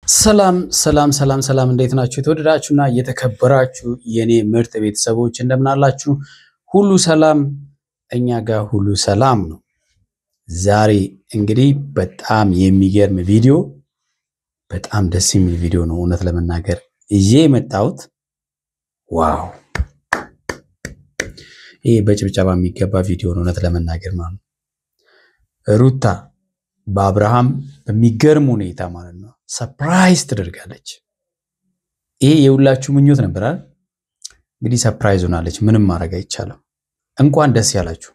ሰላም እንዴት ናችሁ? የተወደዳችሁና የተከበራችሁ የኔ ምርጥ ቤተሰቦች እንደምን አላችሁ? ሁሉ ሰላም እኛ ጋር ሁሉ ሰላም ነው። ዛሬ እንግዲህ በጣም የሚገርም ቪዲዮ በጣም ደስ የሚል ቪዲዮ ነው እውነት ለመናገር ይዤ የመጣሁት። ዋው ይሄ በጭብጨባ የሚገባ ቪዲዮ ነው እውነት ለመናገር ማለት ነው። ሩታ በአብርሃም በሚገርም ሁኔታ ማለት ነው ሰርፕራይዝ ተደርጋለች። ይሄ የሁላችሁ ምኞት ነበር አይደል? እንግዲህ ሰርፕራይዝ ሆናለች። ምንም ማድረግ አይቻልም። እንኳን ደስ ያላችሁ።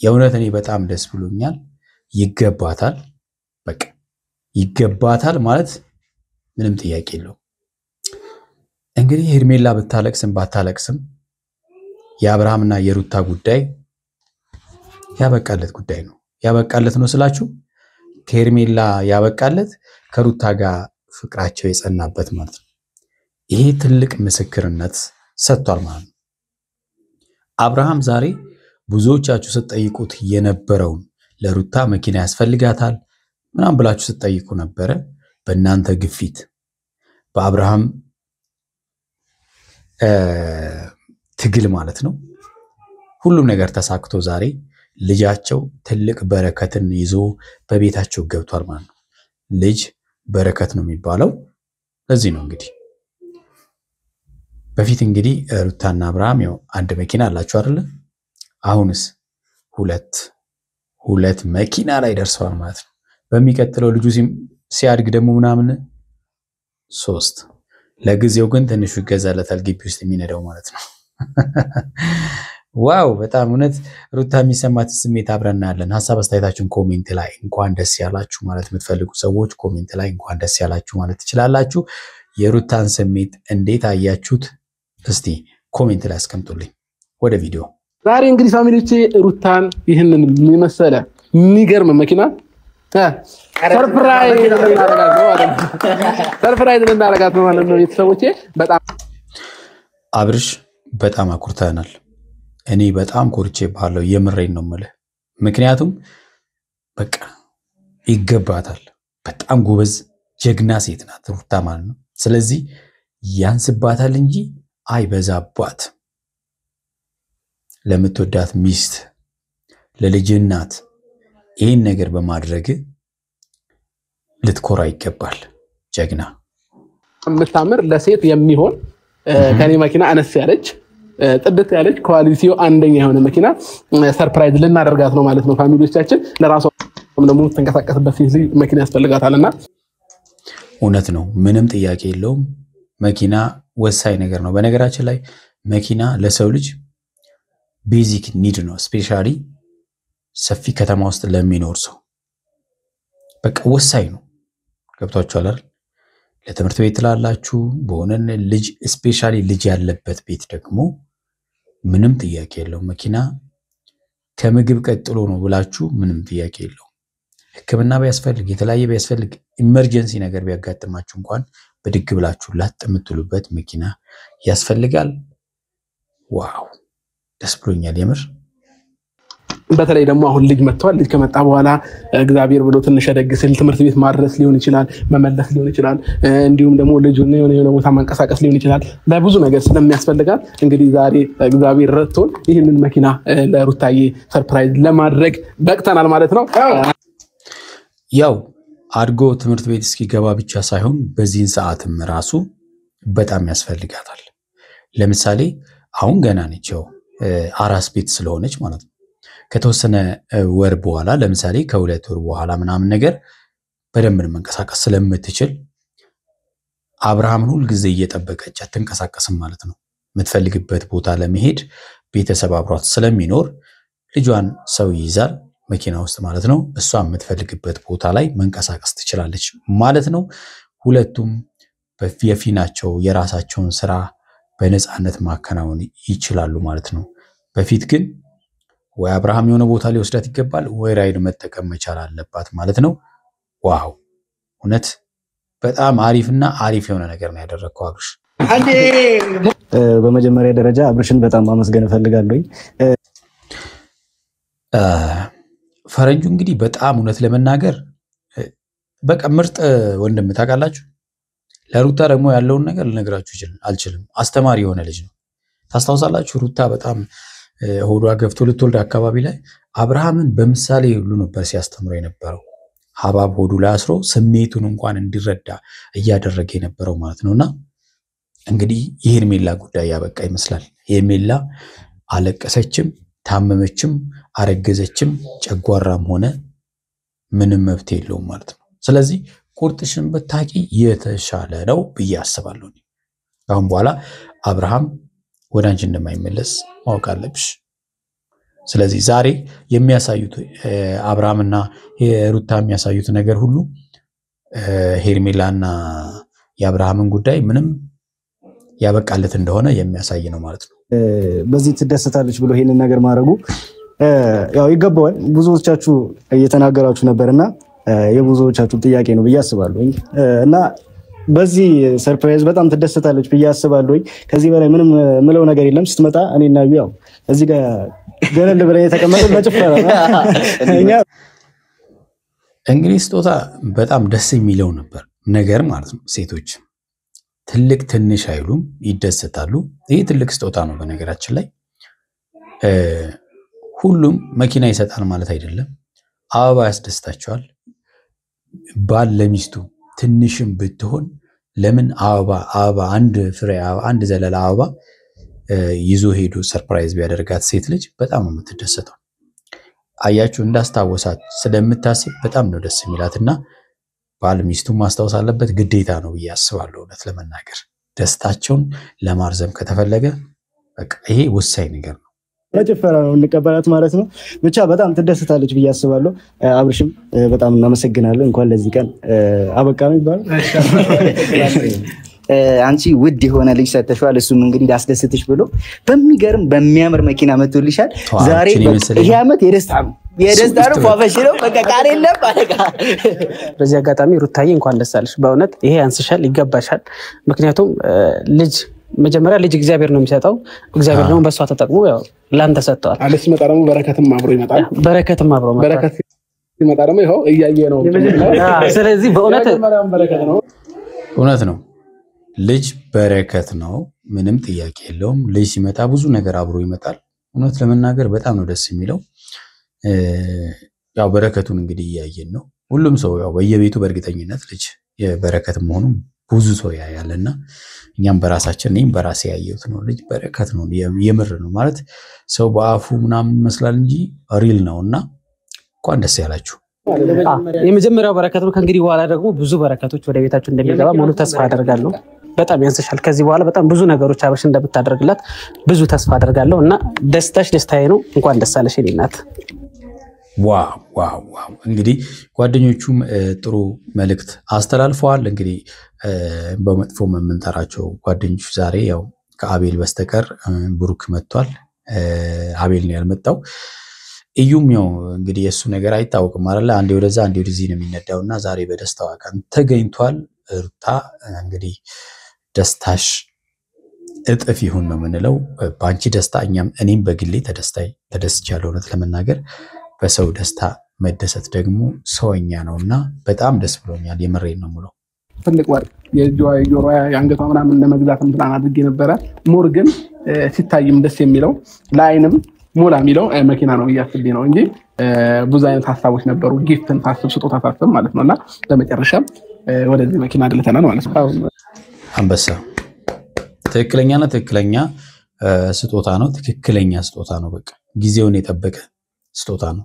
የእውነት እኔ በጣም ደስ ብሎኛል። ይገባታል። በቃ ይገባታል ማለት ምንም ጥያቄ የለውም። እንግዲህ ሄርሜላ ብታለቅስም ባታለቅስም የአብርሃምና የሩታ ጉዳይ ያበቃለት ጉዳይ ነው። ያበቃለት ነው ስላችሁ ከሄርሜላ ያበቃለት ከሩታ ጋር ፍቅራቸው የጸናበት ማለት ነው። ይሄ ትልቅ ምስክርነት ሰጥቷል ማለት ነው። አብርሃም ዛሬ ብዙዎቻችሁ ስትጠይቁት የነበረውን ለሩታ መኪና ያስፈልጋታል ምናምን ብላችሁ ስትጠይቁ ነበረ። በእናንተ ግፊት በአብርሃም ትግል ማለት ነው ሁሉም ነገር ተሳክቶ ዛሬ ልጃቸው ትልቅ በረከትን ይዞ በቤታቸው ገብቷል ማለት ነው። ልጅ በረከት ነው የሚባለው ለዚህ ነው። እንግዲህ በፊት እንግዲህ ሩታና አብርሃም ያው አንድ መኪና አላችሁ አይደል? አሁንስ ሁለት መኪና ላይ ደርሰዋል ማለት ነው። በሚቀጥለው ልጁ ሲያድግ ደግሞ ምናምን 3 ለጊዜው ግን ትንሹ ይገዛለታል ግቢ ውስጥ የሚነዳው ማለት ነው። ዋው በጣም እውነት ሩታ የሚሰማት ስሜት አብረን ያለን ሐሳብ አስተያየታችሁን ኮሜንት ላይ እንኳን ደስ ያላችሁ ማለት የምትፈልጉ ሰዎች ኮሜንት ላይ እንኳን ደስ ያላችሁ ማለት ትችላላችሁ። የሩታን ስሜት እንዴት አያችሁት? እስቲ ኮሜንት ላይ አስቀምጡልኝ። ወደ ቪዲዮ ዛሬ እንግዲህ ፋሚሊዎቼ ሩታን ይህንን የሚመሰለ የሚገርም መኪና ሰርፕራይዝ ልናደርጋት ነው ማለት ነው። ቤተሰቦቼ በጣም አብርሽ በጣም አኩርተናል። እኔ በጣም ኮርቼ ባለው የምሬን ነው የምልህ። ምክንያቱም በቃ ይገባታል። በጣም ጎበዝ ጀግና ሴት ናት ሩታ ማለት ነው። ስለዚህ ያንስባታል እንጂ አይበዛባት። ለምትወዳት ሚስት ለልጅ እናት ይህን ነገር በማድረግ ልትኮራ ይገባል። ጀግና የምታምር ለሴት የሚሆን ከኔ መኪና አነስ ያለች ጥድት ያለች ኳሊቲው አንደኛ የሆነ መኪና ሰርፕራይዝ ልናደርጋት ነው ማለት ነው። ፋሚሊዎቻችን ለራሷ ደግሞ ተንቀሳቀስበት መኪና ያስፈልጋታልና እውነት ነው። ምንም ጥያቄ የለውም። መኪና ወሳኝ ነገር ነው። በነገራችን ላይ መኪና ለሰው ልጅ ቤዚክ ኒድ ነው። ስፔሻሊ ሰፊ ከተማ ውስጥ ለሚኖር ሰው በቃ ወሳኝ ነው። ገብቷችኋል አይደል? ለትምህርት ቤት ላላችሁ በሆነን ልጅ ስፔሻሊ ልጅ ያለበት ቤት ደግሞ ምንም ጥያቄ የለውም። መኪና ከምግብ ቀጥሎ ነው ብላችሁ ምንም ጥያቄ የለውም። ሕክምና ቢያስፈልግ የተለያየ ቢያስፈልግ ኢመርጀንሲ ነገር ቢያጋጥማችሁ እንኳን በድግ ብላችሁ ላጥ የምትሉበት መኪና ያስፈልጋል። ዋው ደስ ብሎኛል የምር። በተለይ ደግሞ አሁን ልጅ መጥቷል። ልጅ ከመጣ በኋላ እግዚአብሔር ብሎ ትንሽ ደግስል ትምህርት ቤት ማድረስ ሊሆን ይችላል፣ መመለስ ሊሆን ይችላል፣ እንዲሁም ደግሞ ልጁን የሆነ ቦታ ማንቀሳቀስ ሊሆን ይችላል። ለብዙ ነገር ስለሚያስፈልጋት እንግዲህ ዛሬ እግዚአብሔር ረድቶን ይህንን መኪና ለሩታዬ ሰርፕራይዝ ለማድረግ በቅተናል ማለት ነው። ያው አድጎ ትምህርት ቤት እስኪገባ ብቻ ሳይሆን በዚህን ሰዓትም ራሱ በጣም ያስፈልጋታል። ለምሳሌ አሁን ገና ነች አራስ ቤት ስለሆነች ማለት ነው። ከተወሰነ ወር በኋላ ለምሳሌ ከ2 ወር በኋላ ምናምን ነገር በደንብ መንቀሳቀስ ስለምትችል አብርሃምን ሁሉ ጊዜ እየጠበቀች አትንቀሳቀስም ማለት ነው። የምትፈልግበት ቦታ ለመሄድ ቤተሰብ አብሯት ስለሚኖር ልጇን ሰው ይይዛል መኪና ውስጥ ማለት ነው። እሷ የምትፈልግበት ቦታ ላይ መንቀሳቀስ ትችላለች ማለት ነው። ሁለቱም የፊናቸው የራሳቸውን ስራ በነፃነት ማከናወን ይችላሉ ማለት ነው። በፊት ግን ወይ አብርሃም የሆነ ቦታ ሊወስዳት ይገባል ወይ ራይድ መጠቀም መቻል አለባት ማለት ነው። ዋው እውነት በጣም አሪፍና አሪፍ የሆነ ነገር ነው ያደረከው አብርሽ። በመጀመሪያ ደረጃ አብርሽን በጣም ማመስገን እፈልጋለሁ። ፈረንጁ እንግዲህ በጣም እውነት ለመናገር በቃ ምርጥ ወንድም ታውቃላችሁ። ለሩታ ደግሞ ያለውን ነገር ልነግራችሁ አልችልም። አስተማሪ የሆነ ልጅ ነው። ታስታውሳላችሁ ሩታ በጣም ሆዷ ገፍቶ ልትወልድ አካባቢ ላይ አብርሃምን በምሳሌ ሁሉ ነበር ሲያስተምረው የነበረው። ሀባብ ሆዱ ላይ አስሮ ስሜቱን እንኳን እንዲረዳ እያደረገ የነበረው ማለት ነውና እንግዲህ የሄርሜላ ጉዳይ ያበቃ ይመስላል። ሄርሜላ አለቀሰችም፣ ታመመችም፣ አረገዘችም ጨጓራም ሆነ ምንም መብት የለውም ማለት ነው። ስለዚህ ቁርጥሽን ብታቂ የተሻለ ነው ብዬ አስባለሁ። አሁን በኋላ አብርሃም ወደ አንቺ እንደማይመለስ ማወቅ አለብሽ። ስለዚህ ዛሬ የሚያሳዩት አብርሃምና ሩታ የሚያሳዩት ነገር ሁሉ ሄርሜላና የአብርሃምን ጉዳይ ምንም ያበቃለት እንደሆነ የሚያሳይ ነው ማለት ነው። በዚህ ትደሰታለች ብሎ ይሄንን ነገር ማድረጉ ያው ይገባዋል። ብዙዎቻችሁ እየተናገራችሁ ነበርና የብዙዎቻችሁ ጥያቄ ነው ብዬ አስባለሁ እና በዚህ ሰርፕራይዝ በጣም ትደሰታለች ብዬ አስባለሁ። ከዚህ በላይ ምንም ምለው ነገር የለም። ስትመጣ እኔና ያው እዚህ ጋር ገለል ብለን የተቀመጠው ለጭፈራ እኛ እንግዲህ ስጦታ በጣም ደስ የሚለው ነበር ነገር ማለት ነው። ሴቶች ትልቅ ትንሽ አይሉም፣ ይደሰታሉ። ይሄ ትልቅ ስጦታ ነው። በነገራችን ላይ ሁሉም መኪና ይሰጣል ማለት አይደለም። አበባ ያስደስታቸዋል። ባል ለሚስቱ ትንሽም ብትሆን ለምን አበባ አንድ ፍሬ አንድ ዘለላ አበባ ይዞ ሄዶ ሰርፕራይዝ ቢያደርጋት ሴት ልጅ በጣም ነው የምትደሰተው። አያችሁ እንዳስታወሳት ስለምታስብ በጣም ነው ደስ የሚላትና ባል ሚስቱ ማስታወስ አለበት ግዴታ ነው ብዬ አስባለሁ። እውነት ለመናገር ደስታቸውን ለማርዘም ከተፈለገ በቃ ይሄ ወሳኝ ነገር ነው። ለጭፈራ ነው እንቀበላት ማለት ነው። ብቻ በጣም ትደሰታለች ብዬ አስባለሁ። አብርሽም በጣም እናመሰግናለን። እንኳን ለዚህ ቀን አበቃን ይባል። አንቺ ውድ የሆነ ልጅ ሰጥተሽዋል። እሱም እንግዲህ ላስደስትሽ ብሎ በሚገርም በሚያምር መኪና መጥቶልሻል። ዛሬ ይሄ ዓመት የደስታ ነው። ፏፈሽ ነው በቃ ቃል የለም ባለቃ። በዚህ አጋጣሚ ሩታዬ እንኳን ደስ አለሽ። በእውነት ይሄ ያንስሻል፣ ይገባሻል። ምክንያቱም መጀመሪያ ልጅ እግዚአብሔር ነው የሚሰጠው። እግዚአብሔር ደግሞ በሷ ተጠቅሞ ያው ላንተ ሰጥቷል። አለስ ሲመጣ ደግሞ በረከትም አብሮ ይመጣል። በረከት ሲመጣ ደግሞ ይሄው እያየ ነው። ስለዚህ በእውነት በረከት ነው። እውነት ነው። ልጅ በረከት ነው፣ ምንም ጥያቄ የለውም። ልጅ ሲመጣ ብዙ ነገር አብሮ ይመጣል። እውነት ለመናገር በጣም ነው ደስ የሚለው። ያው በረከቱን እንግዲህ እያየን ነው። ሁሉም ሰው ያው በየቤቱ በእርግጠኝነት ልጅ የበረከት መሆኑን ብዙ ሰው ያያልና እኛም በራሳችን እኔም በራሴ ያየሁት ነው። ልጅ በረከት ነው፣ የምር ነው ማለት ሰው በአፉ ምናምን ይመስላል እንጂ ሪል ነውና እንኳን ደስ ያላችሁ። የመጀመሪያው በረከት ነው። ከእንግዲህ በኋላ ደግሞ ብዙ በረከቶች ወደ ቤታችሁ እንደሚገባ ሙሉ ተስፋ አደርጋለሁ። በጣም ያንስሻል። ከዚህ በኋላ በጣም ብዙ ነገሮች አብርሽ እንደምታደርግላት ብዙ ተስፋ አደርጋለሁ እና ደስታሽ ደስታዬ ነው። እንኳን ደስ አለሽ የኔ እናት። ዋው እንግዲህ ጓደኞቹም ጥሩ መልእክት አስተላልፈዋል። እንግዲህ በመጥፎ የምንጠራቸው ጓደኞቹ ዛሬ ያው ከአቤል በስተቀር ብሩክ መጥቷል። አቤል ነው ያልመጣው። እዩም ያው እንግዲህ የሱ ነገር አይታወቅም አይደል? አንዴ ወደዛ አንዴ ወደዚህ ነው የሚነዳውና ዛሬ በደስታው ቀን ተገኝቷል። ሩታ እንግዲህ ደስታሽ እጥፍ ይሁን ነው የምንለው። በአንቺ ደስታ እኔም በግሌ ተደስቻለሁ። እውነት ለመናገር በሰው ደስታ መደሰት ደግሞ ሰውኛ ነውና በጣም ደስ ብሎኛል። የምሬን ነው የምለው። ትልቅ ወርቅ የጆሮ የአንገቷ ምናምን ለመግዛት ፕላን አድርጌ ነበረ። ሞር ግን ሲታይም ደስ የሚለው ለአይንም ሞላ የሚለው መኪና ነው እያስቤ ነው እንጂ ብዙ አይነት ሀሳቦች ነበሩ። ጊፍትን ታስብ፣ ስጦታ ታስብ ማለት ነውና በመጨረሻም ወደዚህ መኪና አድልተናል ማለት ነው። አንበሳ ትክክለኛና ትክክለኛ ስጦታ ነው። ትክክለኛ ስጦታ ነው። በቃ ጊዜውን የጠበቀ ስጦታ ነው።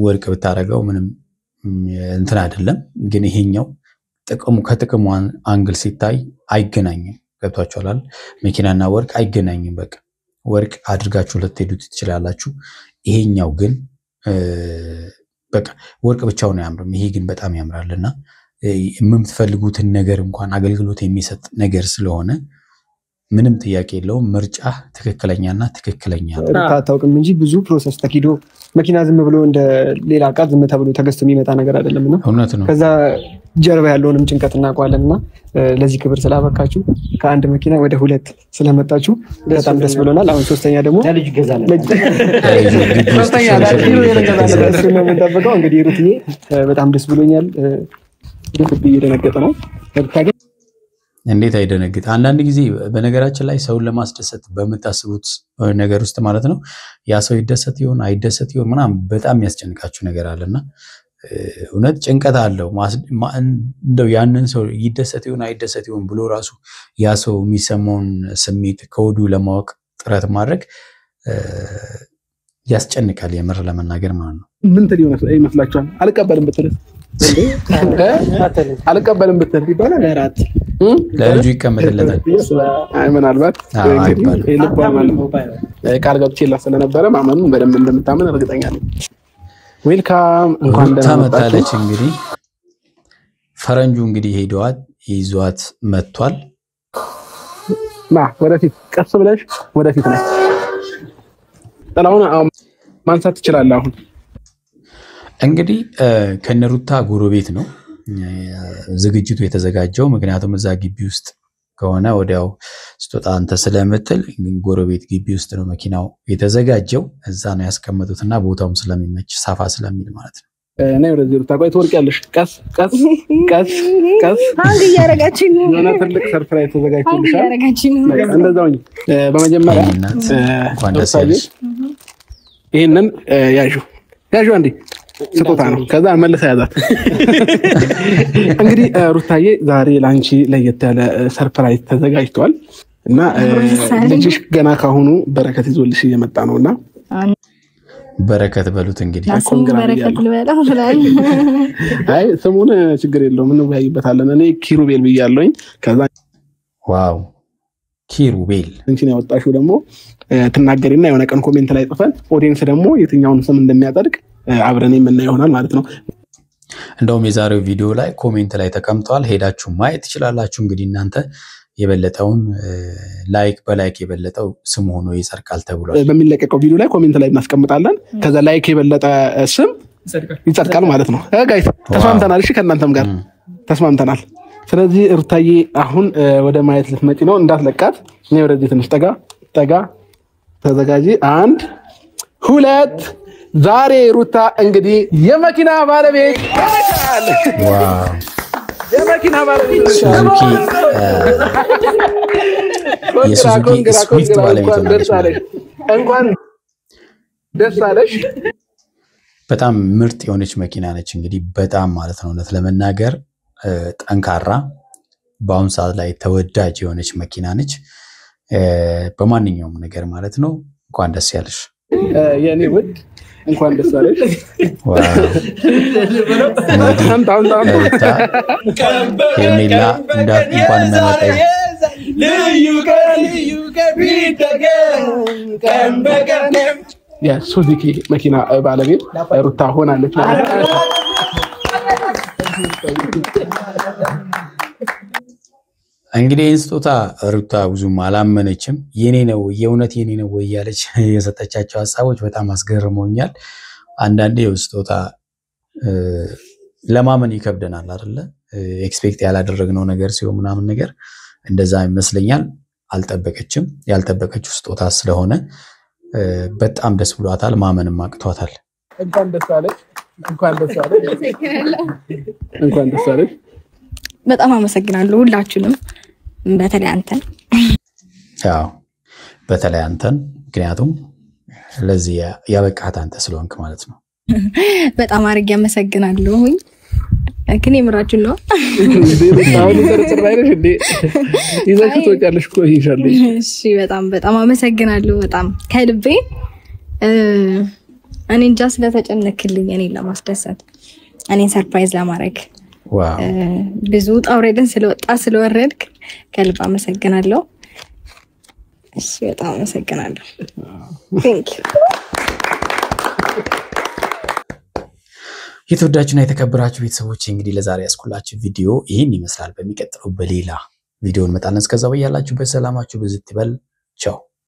ወርቅ ብታረገው ምንም እንትን አይደለም። ግን ይሄኛው ከጥቅሙ አንግል ሲታይ አይገናኝም። ገብቷችኋል? መኪናና ወርቅ አይገናኝም። በቃ ወርቅ አድርጋችሁ ልትሄዱት ትችላላችሁ። ይሄኛው ግን በቃ ወርቅ ብቻውን አያምርም። ይሄ ግን በጣም ያምራልና የምትፈልጉትን ነገር እንኳን አገልግሎት የሚሰጥ ነገር ስለሆነ ምንም ጥያቄ የለውም። ምርጫ ትክክለኛና ትክክለኛ ነው። አታውቅም እንጂ ብዙ ፕሮሰስ ተኪዶ መኪና ዝም ብሎ እንደ ሌላ ዕቃ ዝም ተብሎ ተገዝቶ የሚመጣ ነገር አይደለም። እውነት ነው። ከዛ ጀርባ ያለውንም ጭንቀት እናውቀዋለንና ለዚህ ክብር ስላበቃችሁ ከአንድ መኪና ወደ 2 ስለመጣችሁ በጣም ደስ ብሎናል። አሁን ሶስተኛ ደግሞ ለልጅ ገዛለ ሶስተኛ ዳኪሮ የረገዛለ ነው የምንጠብቀው። እንግዲህ ሩትዬ በጣም ደስ ብሎኛል። ልብ እየደነገጠ ነው። እንዴት አይደነግጥ? አንዳንድ ጊዜ በነገራችን ላይ ሰውን ለማስደሰት በመታሰቡት ነገር ውስጥ ማለት ነው ያ ሰው ይደሰት ይሆን አይደሰት ይሆን ምናምን በጣም የሚያስጨንቃችሁ ነገር አለና እውነት ጭንቀት አለው። እንደው ያንን ሰው ይደሰት ይሆን አይደሰት ይሆን ብሎ ራሱ ያ ሰው የሚሰማውን ስሜት ከወዱ ለማወቅ ጥረት ማድረግ ያስጨንቃል የምር ለመናገር ማለት ነው። ምን ትል ይመስላችኋል? አልቀበልም ብትል አልቀበልም ብትል ይባላል ለራት ለልጁ ይቀመጥለታል። አይ ምናልባት ቃል ገብቼላት ስለነበረ ማመኑን በደንብ እንደምታመን እርግጠኛ ነኝ። ዌልካም እንኳን ተመጣለች። እንግዲህ ፈረንጁ እንግዲህ ሄደዋት ይዟት መጥቷል። ወደፊት ቀስ ብለሽ ወደፊት ነው ጥላውን ማንሳት ትችላለህ። አሁን እንግዲህ ከነሩታ ጎረቤት ነው ዝግጅቱ የተዘጋጀው። ምክንያቱም እዛ ግቢ ውስጥ ከሆነ ወዲያው ስትወጣ አንተ ስለምትል ጎረቤት ግቢ ውስጥ ነው መኪናው የተዘጋጀው። እዛ ነው ያስቀመጡትና ቦታውም ስለሚመች ሳፋ ስለሚል ማለት ነው። እኔ ወደዚህ ሩታ ቆይ ትወርቂያለሽ። ቀስ ቀስ ቀስ ቀስ አንድ ያረጋችሁ ነው። የሆነ ትልቅ ሰርፕራይዝ ተዘጋጅቶልሻል። እንደዛው በመጀመሪያ እንኳን ደስ ያለሽ። ይሄንን ያዡ አንዴ ስጦታ ነው። ከዛ መልሳ ያዛት። እንግዲህ ሩታዬ ዛሬ ላንቺ ለየት ያለ ሰርፕራይዝ ተዘጋጅቷል እና ልጅሽ ገና ካሁኑ በረከት ይዞልሽ እየመጣ ነውና በረከት በሉት እንግዲህ በረከት ልበላው ፍላል አይ ስሙን ችግር የለውም እንወያይበታለን። እኔ ኪሩቤል ብያለሁኝ። ከዛ ዋው ኪሩቤል እንቺን ያወጣሽው ደግሞ ትናገሪና የሆነ ቀን ኮሜንት ላይ ጽፈን ኦዲየንስ ደግሞ የትኛውን ስም እንደሚያጠርቅ አብረን የምናየው ይሆናል ማለት ነው። እንደውም የዛሬው ቪዲዮ ላይ ኮሜንት ላይ ተቀምጧል፣ ሄዳችሁ ማየት ትችላላችሁ። እንግዲህ እናንተ የበለጠውን ላይክ በላይክ የበለጠው ስም ሆኖ ይጸድቃል ተብሏል። በሚለቀቀው ቪዲዮ ላይ ኮሜንት ላይ እናስቀምጣለን። ከዛ ላይክ የበለጠ ስም ይጸድቃል ማለት ነው። ጋይስ ተስማምተናል? እሺ ከእናንተም ጋር ተስማምተናል። ስለዚህ ሩታዬ አሁን ወደ ማየት ልትመጪ ነው፣ እንዳትለቃት። እኔ ወደዚህ ትንሽ ጠጋ ተዘጋጂ። 1 2 ዛሬ ሩታ እንግዲህ የመኪና ባለቤት ሆነሻል። ዋው የመኪና ባለቤት የሱዙኪ ስዊፍት ባለቤት ሆነሻል። እንኳን ደስ አለሽ። በጣም ምርጥ የሆነች መኪና ነች። እንግዲህ በጣም ማለት ነው እውነት ለመናገር ጠንካራ፣ በአሁን ሰዓት ላይ ተወዳጅ የሆነች መኪና ነች በማንኛውም ነገር ማለት ነው። እንኳን ደስ ያለሽ የኔ ውድ፣ እንኳን ደስ አለሽ። ሄርሜላ እንኳን መመጣይ የሱዙኪ መኪና ባለቤት ሩታ ሆናለች ማለት ነው። እንግዲህ ስጦታ ሩታ ብዙም አላመነችም። የኔ ነው የእውነት የኔ ነው ወይ ያለች የሰጠቻቸው ሐሳቦች በጣም አስገርመውኛል። አንዳንዴ ስጦታ ለማመን ይከብደናል አይደለ? ኤክስፔክት ያላደረግነው ነገር ሲሆን ምናምን ነገር እንደዛ ይመስለኛል። አልጠበቀችም። ያልጠበቀችው ስጦታ ስለሆነ በጣም ደስ ብሏታል። ማመንም አቅቷታል። እንኳን ደስ አለሽ። እንኳን ደስ አለሽ። እንኳን ደስ አለሽ። በጣም አመሰግናለሁ ሁላችሁንም፣ በተለይ አንተን። ያው በተለይ አንተን፣ ምክንያቱም ለዚህ ያበቃት አንተ ስለሆንክ ማለት ነው። በጣም አድርጌ አመሰግናለሁ። ግን የምራችሁ ነው። እሺ በጣም አመሰግናለሁ። በጣም ከልቤ እኔ እንጃ ስለተጨነክልኝ እኔን ለማስደሰት እኔን ሰርፕራይዝ ለማድረግ ብዙ ጣውረድን ስለወጣ ስለወረድክ ከልብ አመሰግናለሁ። እሺ በጣም አመሰግናለሁ። ቴንክ ዩ። የተወዳችሁና የተከበራችሁ ቤተሰቦች እንግዲህ ለዛሬ ያስኩላችሁ ቪዲዮ ይህን ይመስላል። በሚቀጥለው በሌላ ቪዲዮ እንመጣለን። እስከዛው በያላችሁበት ሰላማችሁ ብዝት ይበል። ቻው።